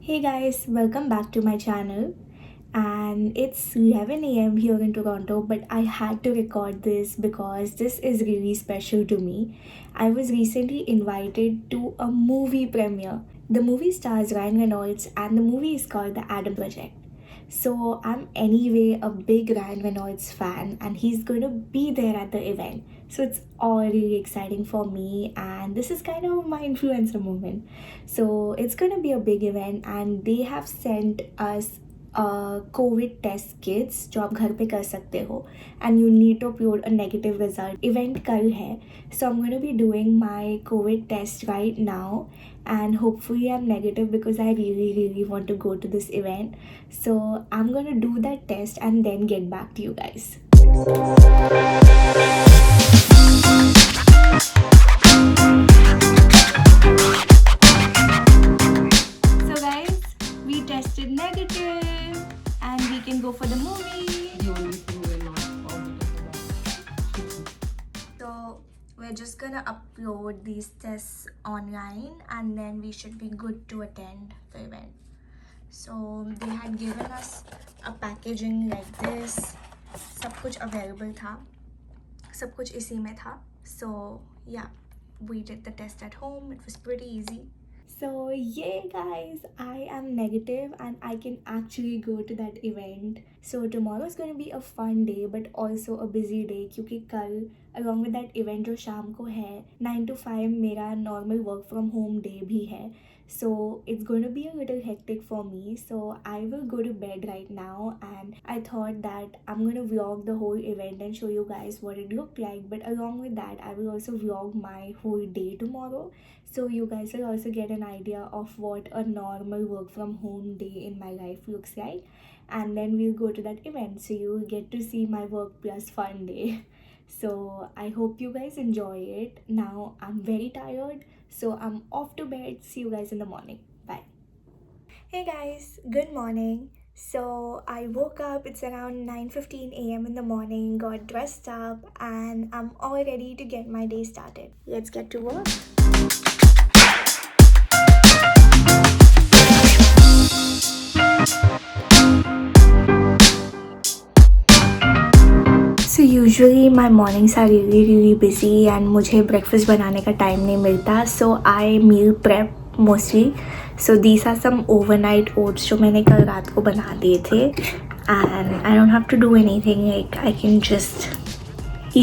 Hey guys, welcome back to my channel. And it's 11 a.m. here in Toronto, but I had to record this because this is really special to me. I was recently invited to a movie premiere. The movie stars Ryan Reynolds, and the movie is called The Adam Project. So I'm anyway a big Ryan Reynolds fan, and he's going to be there at the event. So it's all really exciting for me, and this is kind of my influencer moment. So it's going to be a big event, and they have sent us COVID test kits जो आप घर पे कर सकते हो and you need to upload a negative result. Event कल है, so I am gonna be doing my COVID test right now and hopefully I'm negative because I really want to go to this event. So I'm gonna do that test and then get back to you guys. So guys, we tested negative and we can go for the movie. So we're just gonna upload these tests online and then we should be good to attend the event. So they had given us a packaging like this. सब कुछ available था, सब कुछ इसी में था. So yeah, we did the test at home. It was pretty easy. So yeah guys, I am negative and I can actually go to that event. So tomorrow is going to be a fun day but also a busy day क्योंकि कल along with that event जो शाम को है 9 to 5 मेरा normal work from home day भी है. So it's going to be a little hectic for me. So I will go to bed right now and I thought that I'm going to vlog the whole event and show you guys what it looked like. But along with that, I will also vlog my whole day tomorrow. So you guys will also get an idea of what a normal work from home day in my life looks like. And then we'll go to that event. So you will get to see my work plus fun day. So I hope you guys enjoy it. Now I'm very tired. So I'm off to bed. See you guys in the morning. Bye. Hey guys, good morning. So I woke up, it's around 9:15 a.m. in the morning, got dressed up and I'm all ready to get my day started. Let's get to work. So usually my mornings are really busy and मुझे breakfast बनाने का time नहीं मिलता. So I meal prep mostly. So these are some overnight oats जो मैंने कल रात को बना दिए थे. And I don't have to do anything, like I can just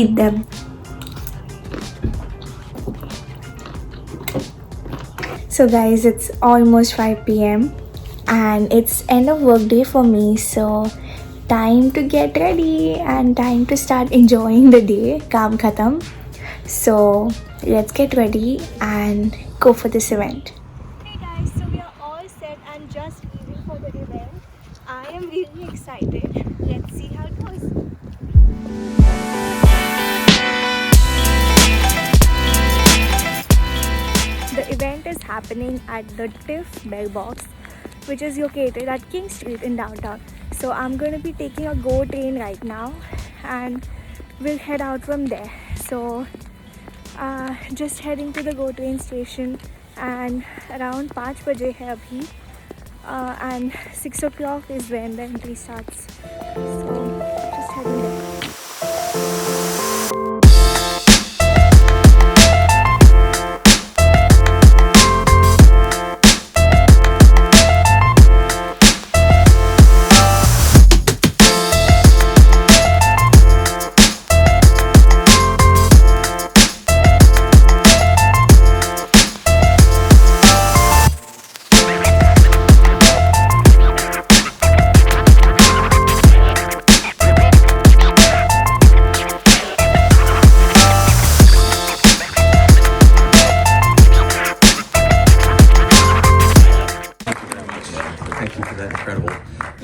eat them. So guys, it's almost 5 p.m. and it's end of work day for me. So time to get ready and time to start enjoying the day. Kaam khatam. So let's get ready and go for this event. Hey guys, so we are all set and just leaving for the event. I am really excited. Let's see how it goes. The event is happening at the TIFF Bellbox, which is located at King Street in downtown. So I'm going to be taking a GO train right now and we'll head out from there. So just heading to the GO train station and around 5 baje hai abhi and 6 o'clock is when the entry starts. So just heading there.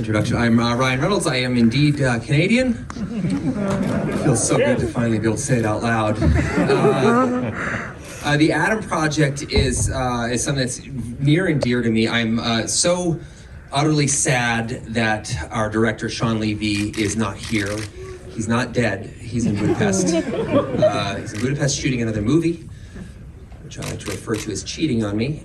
Introduction. I'm Ryan Reynolds. I am indeed Canadian. It feels so good to finally be able to say it out loud. The Adam Project is something that's near and dear to me. I'm so utterly sad that our director Sean Levy is not here. He's not dead. He's in Budapest. He's in Budapest shooting another movie. which I like to refer to as cheating on me.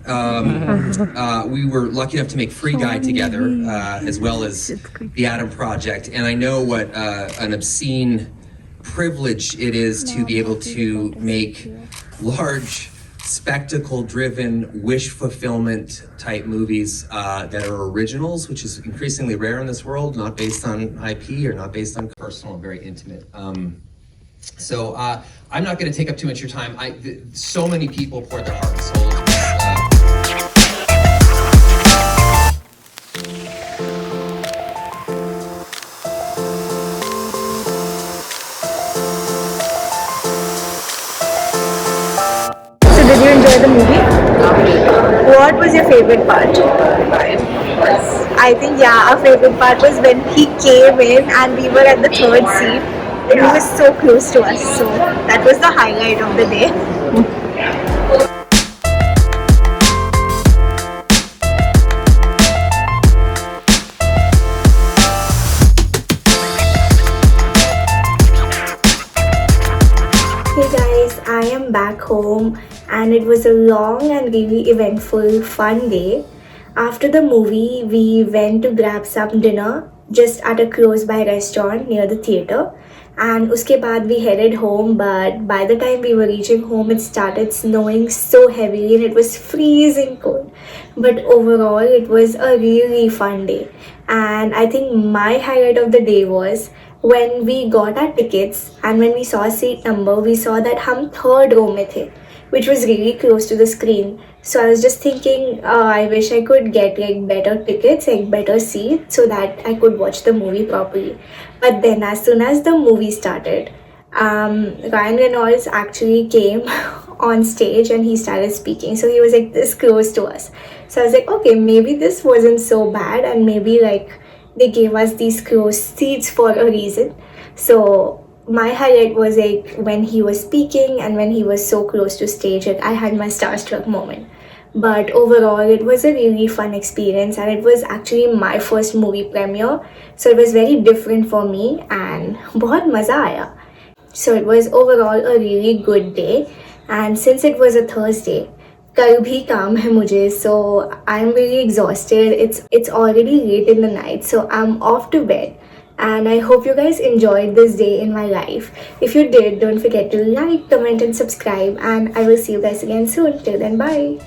We were lucky enough to make Free Guy together, as well as The Adam Project, and I know what an obscene privilege it is to be able to make large, spectacle-driven, wish fulfillment type movies that are originals, which is increasingly rare in this world, not based on IP or not based on personal and very intimate. So I'm not going to take up too much of your time. So many people poured their heart and soul into So did you enjoy the movie? What was your favorite part? I think our favorite part was when he came in and we were at the third seat and he was so close to us. So that was the highlight of the day. Hey guys, I am back home and it was a long and really eventful, fun day. After the movie, we went to grab some dinner just at a close by restaurant near the theater. And uske baad we headed home, but by the time we were reaching home, it started snowing so heavily and it was freezing cold. But overall, it was a really fun day. And I think my highlight of the day was when we got our tickets and when we saw seat number, we saw that हम third row में थे, which was really close to the screen. So I was just thinking, I wish I could get like better tickets, like better seats, so that I could watch the movie properly. But then, as soon as the movie started, Ryan Reynolds actually came on stage and he started speaking. So he was like this close to us. So I was like, okay, maybe this wasn't so bad, and maybe like they gave us these close seats for a reason. So my highlight was like when he was speaking and when he was so close to stage, like I had my starstruck moment. But overall, it was a really fun experience and it was actually my first movie premiere. So it was very different for me and बहुत मज़ा आया. So it was overall a really good day. And since it was a Thursday, कल भी काम है मुझे, so I'm really exhausted. It's already late in the night, so I'm off to bed. And I hope you guys enjoyed this day in my life. If you did, don't forget to like, comment and subscribe, and I will see you guys again soon. Till then, bye.